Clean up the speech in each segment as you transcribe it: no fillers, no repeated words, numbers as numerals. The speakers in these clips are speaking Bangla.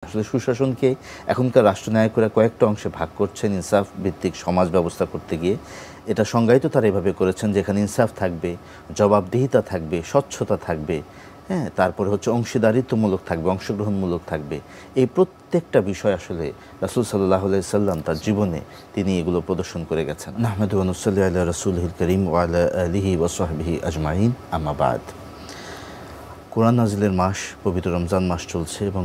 আসলে সুশাসনকে এখনকার রাষ্ট্রনায়করা কয়েকটা অংশে ভাগ করছেন ইনসাফ ভিত্তিক সমাজ ব্যবস্থা করতে গিয়ে। এটা সংজ্ঞায়িত তারা এভাবে করেছেন যেখানে ইনসাফ থাকবে, জবাবদিহিতা থাকবে, স্বচ্ছতা থাকবে, হ্যাঁ, তারপরে হচ্ছে অংশীদারিত্বমূলক থাকবে, অংশগ্রহণমূলক থাকবে। এই প্রত্যেকটা বিষয় আসলে রাসূল সাল্লাল্লাহু আলাইহি সাল্লাম তার জীবনে তিনি এগুলো প্রদর্শন করে গেছেন। নাহমাদুহু ওয়া নুসাল্লি আলা রাসূলিহিল কারীম ওয়া আলা আলিহি ওয়া সাহবিহি আজমাইন, আম্মা বাদ। কোরআন নাজিলের মাস, পবিত্র রমজান মাস চলছে এবং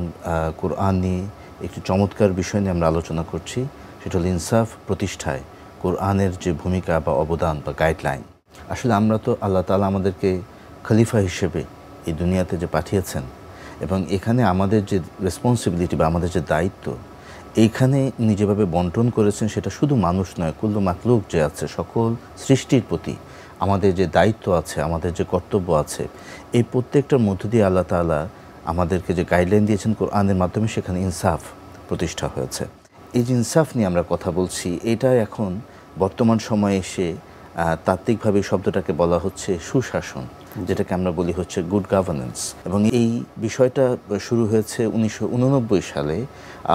কোরআন নিয়ে একটি চমৎকার বিষয় নিয়ে আমরা আলোচনা করছি। সেটা হল ইনসাফ প্রতিষ্ঠায় কোরআনের যে ভূমিকা বা অবদান বা গাইডলাইন। আসলে আমরা তো আল্লাহ তাআলা আমাদেরকে খলিফা হিসেবে এই দুনিয়াতে যে পাঠিয়েছেন এবং এখানে আমাদের যে রেসপন্সিবিলিটি বা আমাদের যে দায়িত্ব, এইখানে উনি যেভাবে বন্টন করেছেন সেটা শুধু মানুষ নয়, কুল্লু মাখলুক যে আছে, সকল সৃষ্টির প্রতি আমাদের যে দায়িত্ব আছে, আমাদের যে কর্তব্য আছে, এই প্রত্যেকটার মধ্য দিয়ে আল্লাহ তাআলা আমাদেরকে যে গাইডলাইন দিয়েছেন কোরআনের মাধ্যমে, সেখানে ইনসাফ প্রতিষ্ঠা হয়েছে। এই যে ইনসাফ নিয়ে আমরা কথা বলছি, এটা এখন বর্তমান সময়ে এসে তাত্ত্বিকভাবে শব্দটাকে বলা হচ্ছে সুশাসন, যেটাকে আমরা বলি হচ্ছে গুড গভর্নেন্স। এবং এই বিষয়টা শুরু হয়েছে 1989 সালে।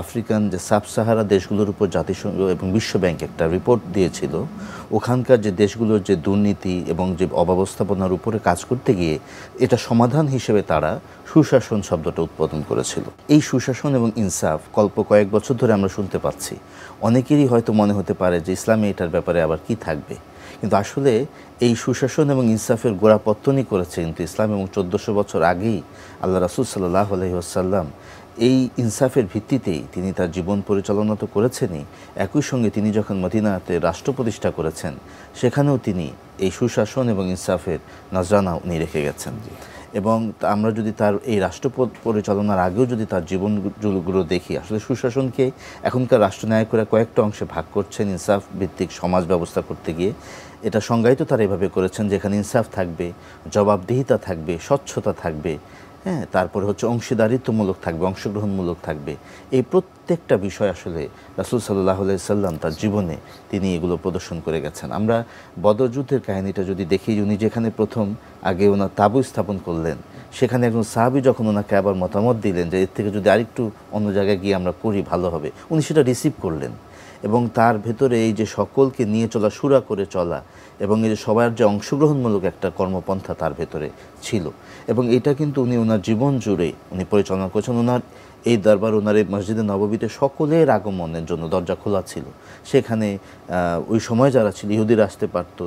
আফ্রিকান যে সাব সাহারা দেশগুলোর উপর জাতিসংঘ এবং বিশ্বব্যাংক একটা রিপোর্ট দিয়েছিল। ওখানকার যে দেশগুলোর যে দুর্নীতি এবং যে অব্যবস্থাপনার উপরে কাজ করতে গিয়ে এটা সমাধান হিসেবে তারা সুশাসন শব্দটা উৎপাদন করেছিল। এই সুশাসন এবং ইনসাফ কয়েক বছর ধরে আমরা শুনতে পাচ্ছি। অনেকেরই হয়তো মনে হতে পারে যে ইসলামে এটার ব্যাপারে আবার কি থাকবে, কিন্তু আসলে এই সুশাসন এবং ইনসাফের গোড়াপত্তনই করেছে কিন্তু ইসলাম। এবং 1400 বছর আগেই আল্লাহ রাসূল সাল্লাল্লাহু আলাইহি ওয়াসাল্লাম এই ইনসাফের ভিত্তিতেই তিনি তার জীবন পরিচালনা তো করেছেনই, একই সঙ্গে তিনি যখন মদিনাতে রাষ্ট্র প্রতিষ্ঠা করেছেন সেখানেও তিনি এই সুশাসন এবং ইনসাফের নজরানা উনি রেখে গেছেন। এবং আমরা যদি তার এই রাষ্ট্র পরিচালনার আগেও যদি তার জীবনগুলো দেখি, আসলে সুশাসনকে এখনকার রাষ্ট্রনায়করা কয়েকটা অংশে ভাগ করছেন ইনসাফ ভিত্তিক সমাজ ব্যবস্থা করতে গিয়ে। এটা সংজ্ঞায়িত তারা এভাবে করেছেন যেখানে ইনসাফ থাকবে, জবাবদিহিতা থাকবে, স্বচ্ছতা থাকবে, হ্যাঁ, তারপরে হচ্ছে অংশীদারিত্বমূলক থাকবে, অংশগ্রহণমূলক থাকবে। এই প্রত্যেকটা বিষয় আসলে রাসূল সাল্লাল্লাহু আলাইহি সাল্লাম তার জীবনে তিনি এগুলো প্রদর্শন করে গেছেন। আমরা বদর যুদ্ধের কাহিনীটা যদি দেখি, উনি যেখানে প্রথম আগে ওনার তাঁবু স্থাপন করলেন, সেখানে একজন সাহাবী যখন ওনাকে আবার মতামত দিলেন যে এর থেকে যদি আরেকটু অন্য জায়গায় গিয়ে আমরা করি ভালো হবে, উনি সেটা রিসিভ করলেন। এবং তার ভেতরে এই যে সকলকে নিয়ে চলা, শুরা করে চলা এবং এই যে সবার যে অংশগ্রহণমূলক একটা কর্মপন্থা তার ভেতরে ছিল। এবং এটা কিন্তু উনি ওনার জীবন জুড়ে উনি পরিচালনা করেছেন। ওনার এই দরবার, ওনার এই মসজিদে নববীতে সকলের আগমনের জন্য দরজা খোলা ছিল। সেখানে ওই সময় যারা ছিল, ইহুদিরা আসতে পারতো,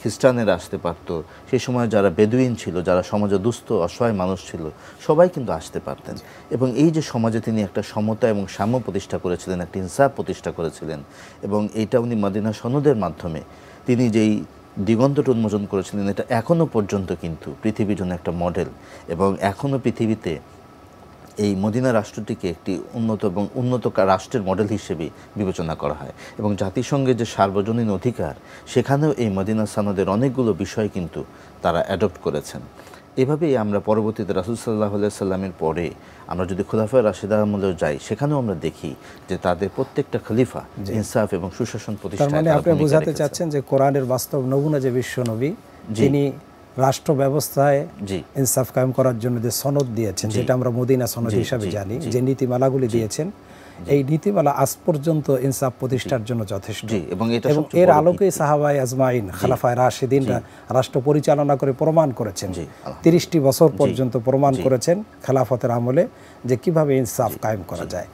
খ্রিস্টানেরা আসতে পারতো, সেই সময় যারা বেদুইন ছিল, যারা সমাজে দুস্থ অসহায় মানুষ ছিল, সবাই কিন্তু আসতে পারতেন। এবং এই যে সমাজে তিনি একটা সমতা এবং সাম্য প্রতিষ্ঠা করেছিলেন, একটা ইনসাফ প্রতিষ্ঠা করেছিলেন, এবং এইটা উনি মদিনা সনদের মাধ্যমে তিনি যেই দিগন্তটা উন্মোচন করেছিলেন, এটা এখনও পর্যন্ত কিন্তু পৃথিবীর জন্য একটা মডেল। এবং এখনও পৃথিবীতে এই মদিনা রাষ্ট্রটিকে একটি উন্নত রাষ্ট্রের মডেল হিসেবে বিবেচনা করা হয়। এবং জাতিসংঘের যে সার্বজনীন অধিকার, সেখানেও এই মদিনা সনদের অনেকগুলো বিষয় কিন্তু তারা অ্যাডপ্ট করেছেন। এভাবেই আমরা পরবর্তীতে রাসূল সাল্লাল্লাহু আলাইহি সাল্লামের পরে আমরা যদি খোলাফায়ে রাশিদা আমলেও যাই, সেখানেও আমরা দেখি যে তাদের প্রত্যেকটা খলিফা ইনসাফ এবং সুশাসন প্রতিষ্ঠায়। তার মানে আপনি বোঝাতে চাচ্ছেন যে কোরআনের বাস্তব নমুনা যে বিশ্বনবী, যিনি রাষ্ট্র ব্যবস্থায় ইনসাফ কায়েম করার জন্য যে সনদ দিয়েছেন, যেটা আমরা মদিনা সনদ হিসাবে জানি, যে নীতিমালাগুলি দিয়েছেন, এই নীতিমালা আজ পর্যন্ত ইনসাফ প্রতিষ্ঠার জন্য যথেষ্ট। এবং এর আলোকে সাহাবায়ে আজমাইন, খলিফায়ে রাশিদিনরা রাষ্ট্র পরিচালনা করে প্রমাণ করেছেন, 30টি বছর পর্যন্ত প্রমাণ করেছেন খেলাফতের আমলে যে কিভাবে ইনসাফ কায়েম করা যায়।